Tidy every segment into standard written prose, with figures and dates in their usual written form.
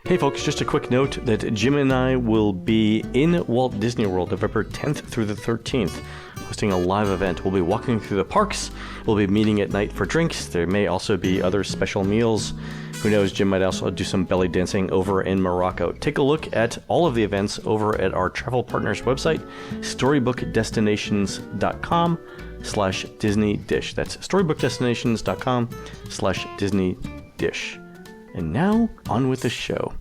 Hey folks, just a quick note that Jim and I will be in Walt Disney World November 10th through the 13th, hosting a live event. We'll be walking through the parks, we'll be meeting at night for drinks, there may also be other special meals. Who knows, Jim might also do some belly dancing over in Morocco. Take a look at all of the events over at our travel partners website, storybookdestinations.com/DisneyDish. That's storybookdestinations.com/DisneyDish. And now, on with the show.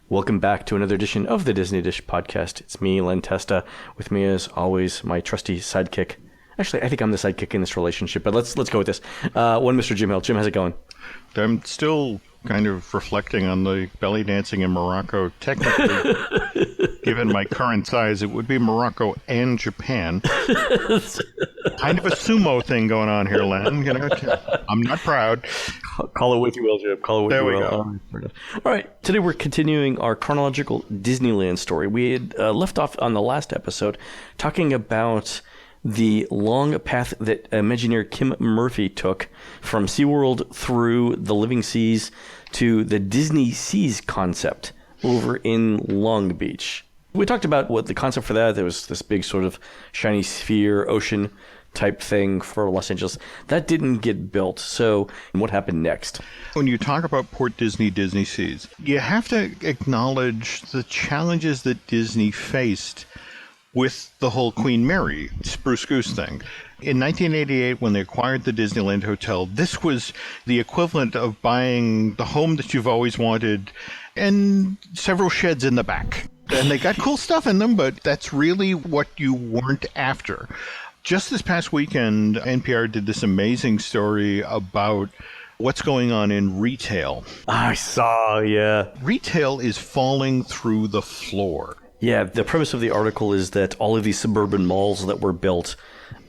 Welcome back to another edition of the Disney Dish podcast. It's me, Len Testa. With me, as always, my trusty sidekick. Actually, I think I'm the sidekick in this relationship, but let's go with this. One Mr. Jim Hill. Jim, how's it going? I'm still kind of reflecting on the belly dancing in Morocco. Technically, given my current size, it would be Morocco and Japan. Kind of a sumo thing going on here, Len. You know, I'm not proud. Call it what you will, Jim. Call it what you will. There we go. All right. Today we're continuing our chronological Disneyland story. We had left off on the last episode talking about the long path that Imagineer Kim Murphy took from SeaWorld through the Living Seas to the Disney Seas concept over in Long Beach. We talked about what the concept for that. There was this big sort of shiny sphere ocean type thing for Los Angeles. That didn't get built. So what happened next? When you talk about Port Disney, Disney Seas, you have to acknowledge the challenges that Disney faced with the whole Queen Mary Spruce Goose thing. In 1988, when they acquired the Disneyland Hotel, this was the equivalent of buying the home that you've always wanted and several sheds in the back. And they got cool stuff in them, but that's really what you weren't after. Just this past weekend, NPR did this amazing story about what's going on in retail. I saw, yeah. Retail is falling through the floor. Yeah, the premise of the article is that all of these suburban malls that were built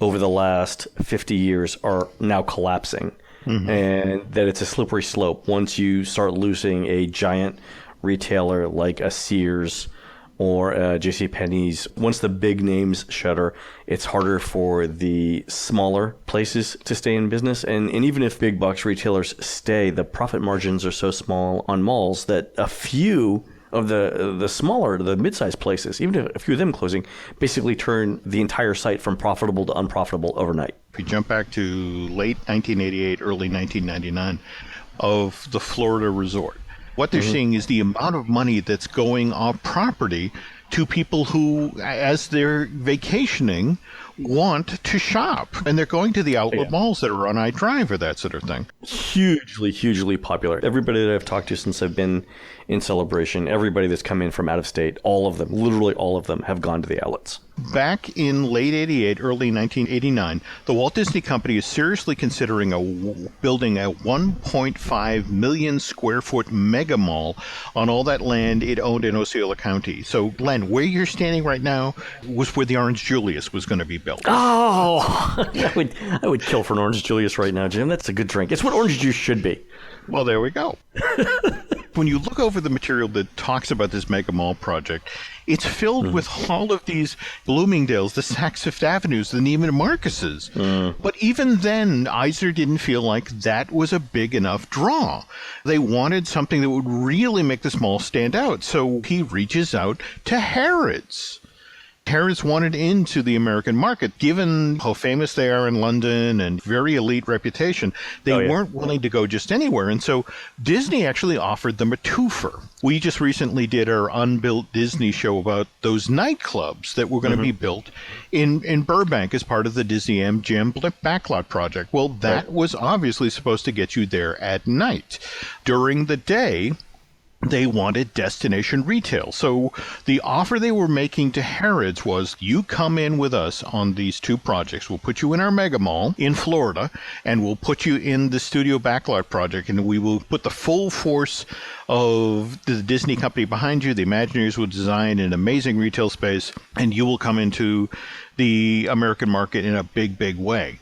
over the last 50 years are now collapsing, and that it's a slippery slope. Once you start losing a giant retailer like a Sears or JCPenney's, once the big names shutter, it's harder for the smaller places to stay in business. And even if big box retailers stay, the profit margins are so small on malls that a few of the smaller, the mid-sized places, even if a few of them closing, basically turn the entire site from profitable to unprofitable overnight. If we jump back to late 1988, early 1999, of the Florida resort, what they're seeing is the amount of money that's going off property to people who, as they're vacationing, want to shop. And they're going to the outlet malls that are on I-Drive or that sort of thing. Hugely popular. Everybody that I've talked to since I've been in Celebration, everybody that's come in from out of state, all of them, literally all of them, have gone to the outlets. Back in late 88, early 1989, the Walt Disney Company is seriously considering building a 1.5 million square foot mega mall on all that land it owned in Osceola County. So, Len, where you're standing right now was where the Orange Julius was going to be built. Oh, I would kill for an Orange Julius right now, Jim. That's a good drink. It's what orange juice should be. Well, there we go. When you look over the material that talks about this mega mall project, it's filled with all of these Bloomingdales, the Saks Fifth Avenues, the Neiman Marcuses. But even then, Eisner didn't feel like that was a big enough draw. They wanted something that would really make this mall stand out. So he reaches out to Harrods. Harrods wanted into the American market. Given how famous they are in London and very elite reputation, they weren't willing to go just anywhere. And so Disney actually offered them a twofer. We just recently did our Unbuilt Disney show about those nightclubs that were going to be built in Burbank as part of the Disney MGM Backlot project. Well, that was obviously supposed to get you there at night. During the day, they wanted destination retail. So the offer they were making to Harrods was, you come in with us on these two projects. We'll put you in our mega mall in Florida, and we'll put you in the Studio Backlot project, and we will put the full force of the Disney company behind you. The Imagineers will design an amazing retail space, and you will come into the American market in a big, big way.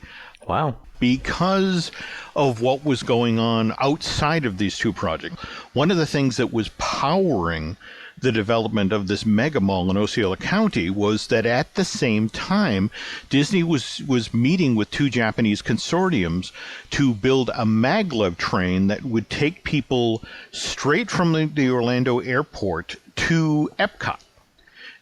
Wow. because of what was going on outside of these two projects. One of the things that was powering the development of this mega mall in Osceola County was that at the same time, Disney was meeting with two Japanese consortiums to build a mag-lev train that would take people straight from the Orlando airport to Epcot.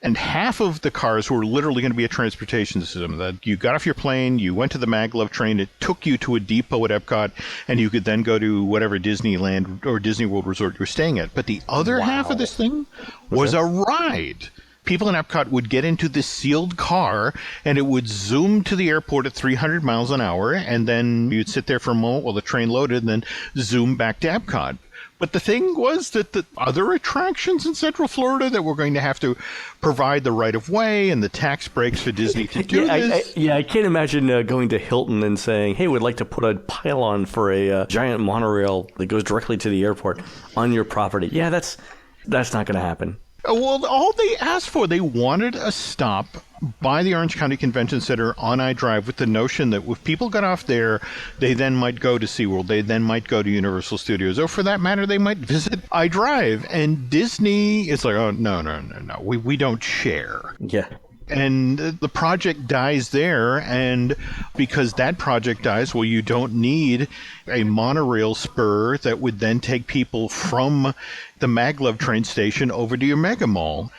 And half of the cars were literally going to be a transportation system. That you got off your plane, you went to the mag-lev train, it took you to a depot at Epcot, and you could then go to whatever Disneyland or Disney World resort you were staying at. But the other half of this thing was a ride. People in Epcot would get into this sealed car, and it would zoom to the airport at 300 miles an hour, and then you'd sit there for a moment while the train loaded, and then zoom back to Epcot. But the thing was that the other attractions in Central Florida that were going to have to provide the right-of-way and the tax breaks for Disney to do this. I can't imagine going to Hilton and saying, hey, we'd like to put a pylon for a giant monorail that goes directly to the airport on your property. Yeah, that's not going to happen. Well, all they asked for, they wanted a stop by the Orange County Convention Center on I-Drive with the notion that if people got off there, they then might go to SeaWorld, they then might go to Universal Studios, or for that matter, they might visit I-Drive. And Disney is like, oh, no, we don't share. Yeah. And the project dies there, and because that project dies, well, you don't need a monorail spur that would then take people from the mag-lev train station over to your mega mall.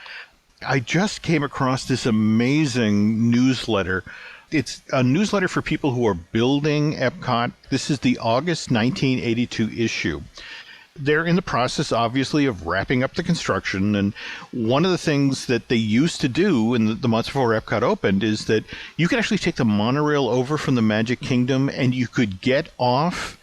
I just came across this amazing newsletter. It's a newsletter for people who are building Epcot. This is the August 1982 issue. They're in the process, obviously, of wrapping up the construction. And one of the things that they used to do in the months before Epcot opened is that you could actually take the monorail over from the Magic Kingdom and you could get off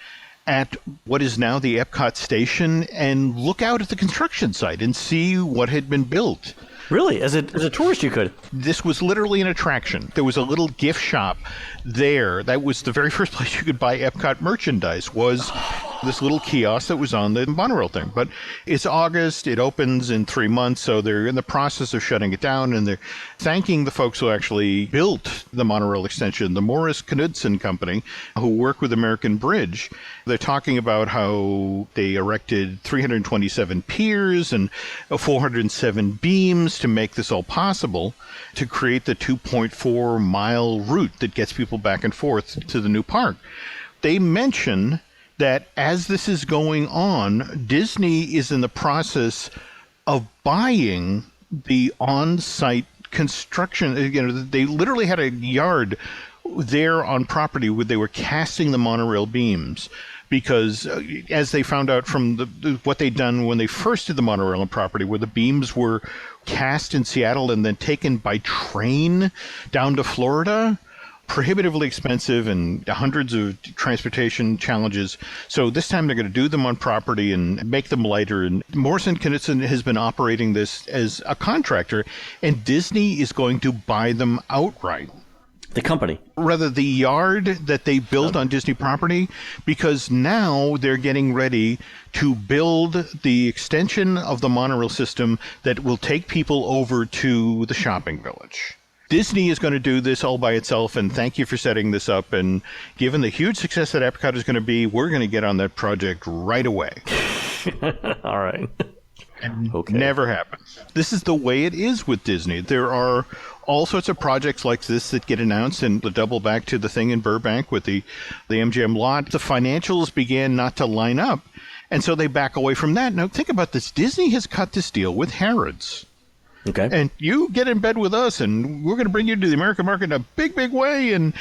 at what is now the Epcot station and look out at the construction site and see what had been built. Really? As a tourist, you could? This was literally an attraction. There was a little gift shop there. That was the very first place you could buy Epcot merchandise, was this little kiosk that was on the monorail thing. But it's August. It opens in 3 months, so they're in the process of shutting it down, and they're thanking the folks who actually built the monorail extension, the Morris Knudsen Company, who work with American Bridge. They're talking about how they erected 327 piers and 407 beams to make this all possible, to create the 2.4-mile route that gets people back and forth to the new park. They mention that as this is going on, Disney is in the process of buying the on-site construction. You know, they literally had a yard there on property where they were casting the monorail beams, because as they found out from what they'd done when they first did the monorail on property, where the beams were cast in Seattle and then taken by train down to Florida, prohibitively expensive and hundreds of transportation challenges. So this time they're going to do them on property and make them lighter. And Morrison Knudsen has been operating this as a contractor, and Disney is going to buy them outright. The company. Rather, the yard that they built on Disney property, because now they're getting ready to build the extension of the monorail system that will take people over to the shopping village. Disney is going to do this all by itself, and thank you for setting this up. And given the huge success that Epcot is going to be, we're going to get on that project right away. All right. And never happens. This is the way it is with Disney. There are all sorts of projects like this that get announced, and to double back to the thing in Burbank with the MGM lot, the financials began not to line up, and so they back away from that. Now, think about this. Disney has cut this deal with Harrods. Okay. And you get in bed with us, and we're going to bring you to the American market in a big, big way. And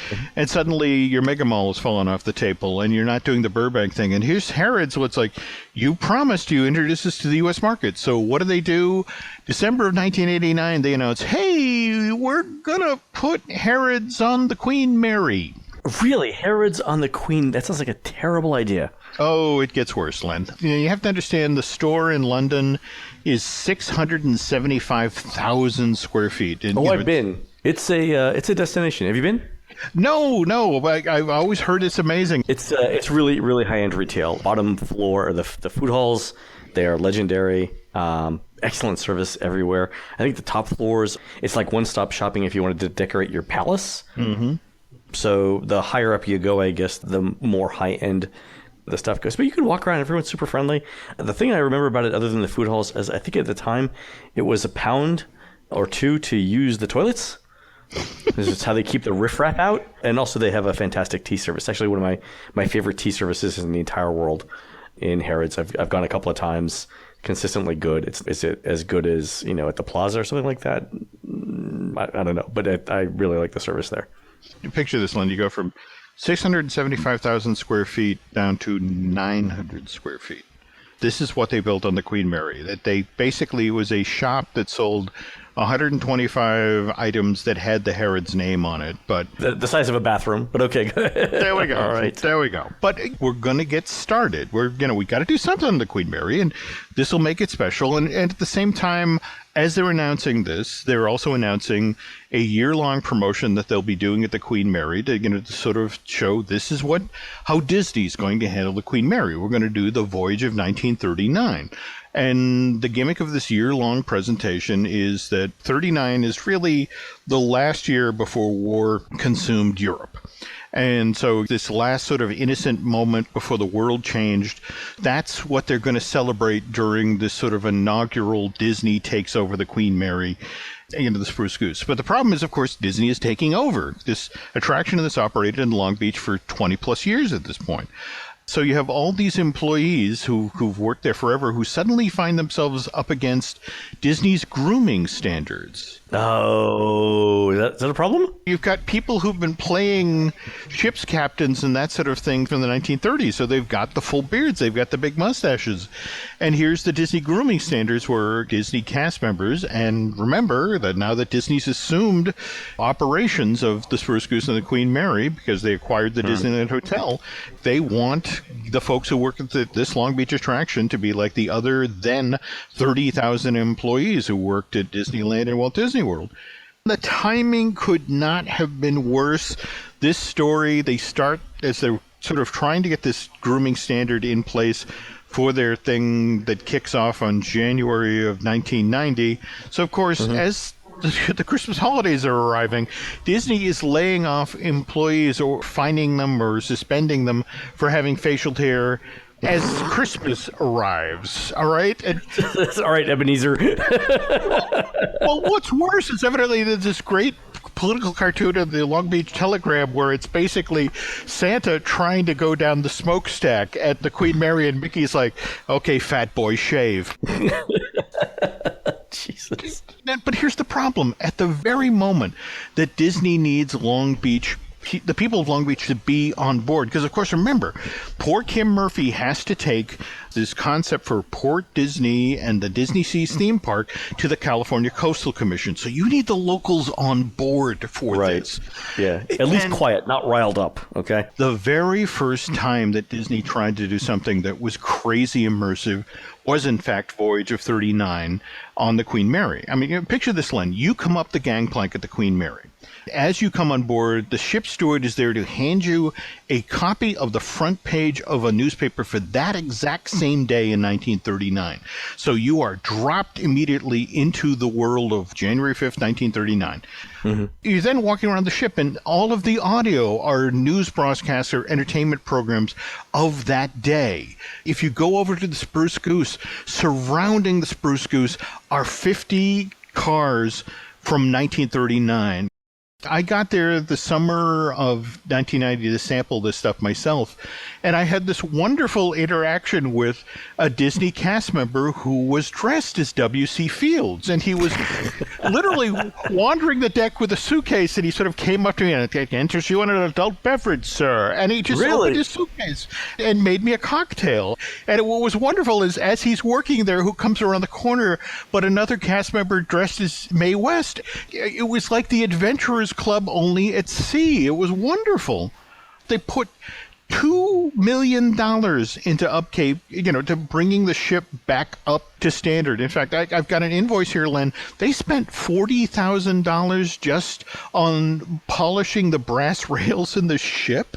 suddenly your mega mall is falling off the table, and you're not doing the Burbank thing. And here's Harrods. So it's like, you promised you introduce us to the U.S. market. So what do? December of 1989, they announced, hey, we're going to put Harrods on the Queen Mary. Really? Harrods on the Queen? That sounds like a terrible idea. Oh, it gets worse, Len. You have to understand, the store in London is 675,000 square feet. And, I've been. It's a destination. Have you been? No. But I've always heard it's amazing. It's really, really high-end retail. Bottom floor, the food halls, they are legendary. Excellent service everywhere. I think the top floors, it's like one-stop shopping if you wanted to decorate your palace. Mm-hmm. So the higher up you go, I guess, the more high-end the stuff goes. But you can walk around. Everyone's super friendly. The thing I remember about it, other than the food halls, is I think at the time it was £1 or £2 to use the toilets. This is how they keep the riffraff out. And also they have a fantastic tea service. Actually, one of my favorite tea services in the entire world in Harrods. I've gone a couple of times. Consistently good. Is it as good as, at the Plaza or something like that? I don't know. But I really like the service there. You picture this, Len. You go from 675,000 square feet down to 900 square feet. This is what they built on the Queen Mary. That they basically was a shop that sold 125 items that had the Harrods name on it, but the size of a bathroom. But okay, there we go. All right, there we go. But we're going to get started. We got to do something on the Queen Mary, and this will make it special. And at the same time, as they're announcing this, they're also announcing a year-long promotion that they'll be doing at the Queen Mary to sort of show this is how Disney's going to handle the Queen Mary. We're going to do the Voyage of 1939. And the gimmick of this year-long presentation is that 39 is really the last year before war consumed Europe. And so this last sort of innocent moment before the world changed, that's what they're going to celebrate during this sort of inaugural Disney takes over the Queen Mary into the Spruce Goose. But the problem is, of course, Disney is taking over. This attraction that's operated in Long Beach for 20 plus years at this point. So you have all these employees who've worked there forever who suddenly find themselves up against Disney's grooming standards. Oh, is that a problem? You've got people who've been playing ship's captains and that sort of thing from the 1930s. So they've got the full beards, they've got the big mustaches. And here's the Disney grooming standards where Disney cast members, and remember that now that Disney's assumed operations of the Spruce Goose and the Queen Mary, because they acquired the Disneyland Hotel, they want the folks who work at this Long Beach attraction to be like the other then 30,000 employees who worked at Disneyland and Walt Disney World. The timing could not have been worse. This story, they start as they're sort of trying to get this grooming standard in place for their thing that kicks off on January of 1990. So, of course, as the Christmas holidays are arriving, Disney is laying off employees or fining them or suspending them for having facial hair as Christmas arrives. All right? That's all right, Ebenezer. Well, what's worse is evidently there's this great political cartoon of the Long Beach Telegram where it's basically Santa trying to go down the smokestack at the Queen Mary, and Mickey's like, okay, fat boy, shave. Jesus. But here's the problem. At the very moment that Disney needs Long Beach, the people of Long Beach, to be on board, because, of course, remember, poor Kim Murphy has to take this concept for Port Disney and the Disney Seas theme park to the California Coastal Commission. So you need the locals on board for this. Yeah, at least quiet, not riled up, okay? The very first time that Disney tried to do something that was crazy immersive was, in fact, Voyage of 39 on the Queen Mary. I mean, picture this, Len. You come up the gangplank at the Queen Mary. As you come on board, the ship steward is there to hand you a copy of the front page of a newspaper for that exact same day in 1939. So you are dropped immediately into the world of January 5th, 1939. You're then walking around the ship, and all of the audio are news broadcasts or entertainment programs of that day. If you go over to the Spruce Goose, surrounding the Spruce Goose are 50 cars from 1939. I got there the summer of 1990 to sample this stuff myself, and I had this wonderful interaction with a Disney cast member who was dressed as W.C. Fields, and he was literally wandering the deck with a suitcase, and he sort of came up to me and enters you on an adult beverage, sir, and he just opened his suitcase and made me a cocktail. And what was wonderful is, as he's working there, who comes around the corner but another cast member dressed as Mae West. It was like the Adventurers Club, only at sea. It was wonderful. They put $2 million into upkeep, to bringing the ship back up to standard. In fact, I've got an invoice here, Len. They spent $40,000 just on polishing the brass rails in the ship.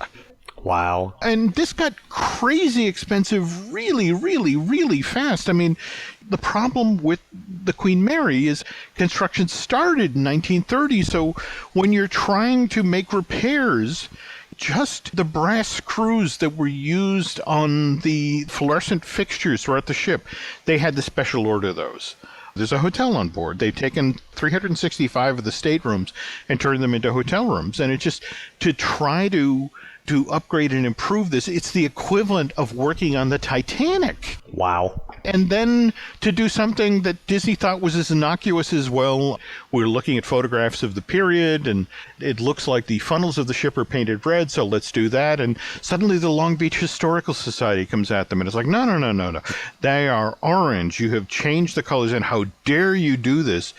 Wow. And this got crazy expensive really, really, really fast. I mean, the problem with the Queen Mary is construction started in 1930. So when you're trying to make repairs, just the brass screws that were used on the fluorescent fixtures throughout the ship, they had to special order those. There's a hotel on board. They've taken 365 of the staterooms and turned them into hotel rooms. And it just, to try to upgrade and improve this, it's the equivalent of working on the Titanic. Wow. And then to do something that Disney thought was as innocuous as, well, we're looking at photographs of the period, and it looks like the funnels of the ship are painted red, so let's do that. And suddenly the Long Beach Historical Society comes at them, and it's like, no. They are orange. You have changed the colors, and how dare you do this?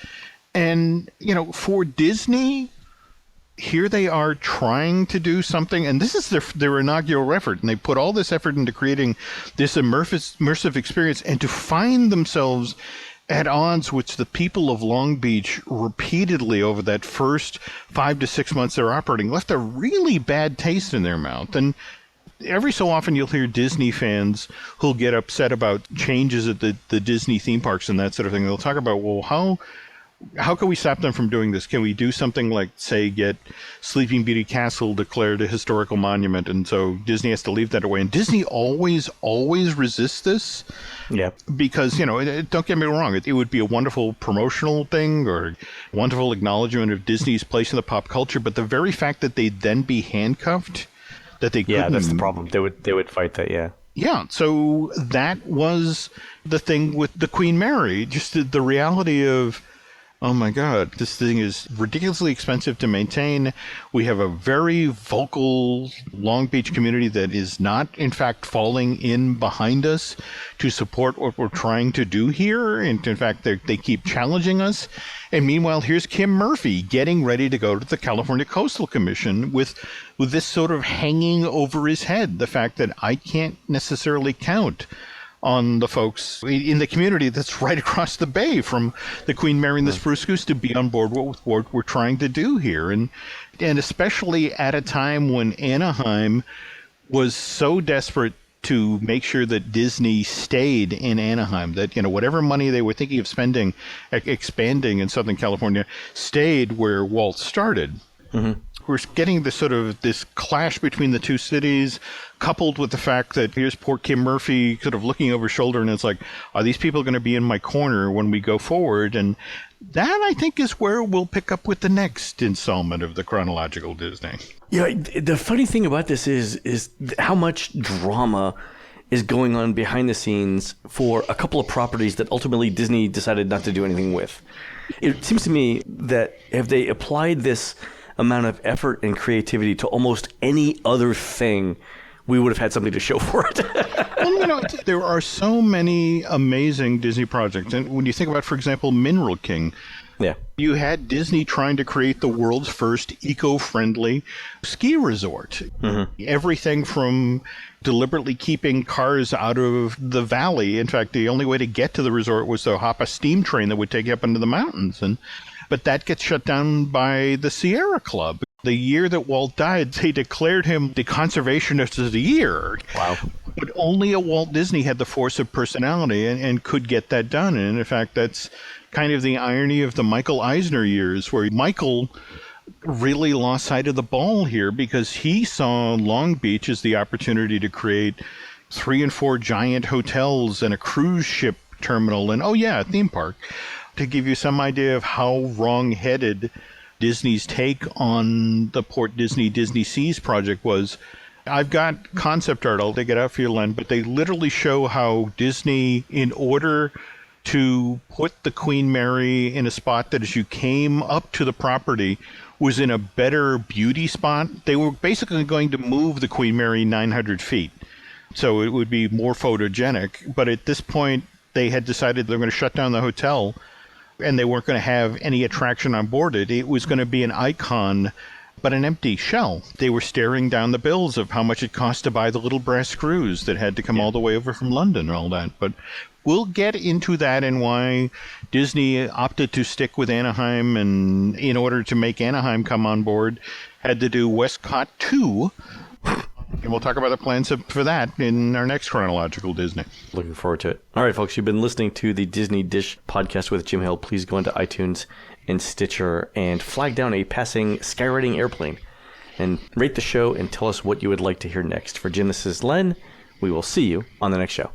And, for Disney, here they are trying to do something, and this is their inaugural effort, and they put all this effort into creating this immersive experience, and to find themselves at odds with the people of Long Beach repeatedly over that first 5 to 6 months they're operating left a really bad taste in their mouth. And every so often you'll hear Disney fans who'll get upset about changes at the Disney theme parks and that sort of thing. They'll talk about, well, how can we stop them from doing this? Can we do something like, say, get Sleeping Beauty Castle declared a historical monument, and so Disney has to leave that away? And Disney always resists this. Yeah. Because, don't get me wrong, it would be a wonderful promotional thing or wonderful acknowledgement of Disney's place in the pop culture, but the very fact that they'd then be handcuffed, that they couldn't... Yeah, that's the problem. They would fight that, yeah. Yeah, so that was the thing with the Queen Mary, just the reality of, oh my God, this thing is ridiculously expensive to maintain. We have a very vocal Long Beach community that is not, in fact, falling in behind us to support what we're trying to do here. And in fact, they keep challenging us. And meanwhile, here's Kim Murphy getting ready to go to the California Coastal Commission with this sort of hanging over his head, the fact that I can't necessarily count on the folks in the community that's right across the bay from the Queen Mary and the Spruce Goose to be on board with what we're trying to do here. And especially at a time when Anaheim was so desperate to make sure that Disney stayed in Anaheim, that, whatever money they were thinking of spending, expanding in Southern California, stayed where Walt started. Mm-hmm. We're getting this clash between the two cities, coupled with the fact that here's poor Kim Murphy sort of looking over his shoulder, and it's like, are these people going to be in my corner when we go forward? And that, I think, is where we'll pick up with the next installment of the Chronological Disney. Yeah, the funny thing about this is how much drama is going on behind the scenes for a couple of properties that ultimately Disney decided not to do anything with. It seems to me that if they applied this amount of effort and creativity to almost any other thing, we would have had something to show for it. Well, there are so many amazing Disney projects. And when you think about, for example, Mineral King, yeah, you had Disney trying to create the world's first eco-friendly ski resort. Mm-hmm. Everything from deliberately keeping cars out of the valley. In fact, the only way to get to the resort was to hop a steam train that would take you up into the mountains. But that gets shut down by the Sierra Club. The year that Walt died, they declared him the conservationist of the year. Wow. But only a Walt Disney had the force of personality and could get that done. And in fact, that's kind of the irony of the Michael Eisner years, where Michael really lost sight of the ball here because he saw Long Beach as the opportunity to create 3 and 4 giant hotels and a cruise ship terminal and, a theme park. To give you some idea of how wrong-headed Disney's take on the Port Disney Seas project was, I've got concept art, I'll dig it out for you, Len, but they literally show how Disney, in order to put the Queen Mary in a spot that as you came up to the property was in a better beauty spot, they were basically going to move the Queen Mary 900 feet. So it would be more photogenic. But at this point, they had decided they're going to shut down the hotel and they weren't going to have any attraction on board it. It was going to be an icon, but an empty shell. They were staring down the bills of how much it cost to buy the little brass screws that had to come all the way over from London and all that. But we'll get into that and why Disney opted to stick with Anaheim, and in order to make Anaheim come on board, had to do Westcott 2, And we'll talk about the plans for that in our next Chronological Disney. Looking forward to it. All right, folks, you've been listening to the Disney Dish podcast with Jim Hill. Please go into iTunes and Stitcher and flag down a passing skywriting airplane and rate the show and tell us what you would like to hear next. For Jim, this is Len. We will see you on the next show.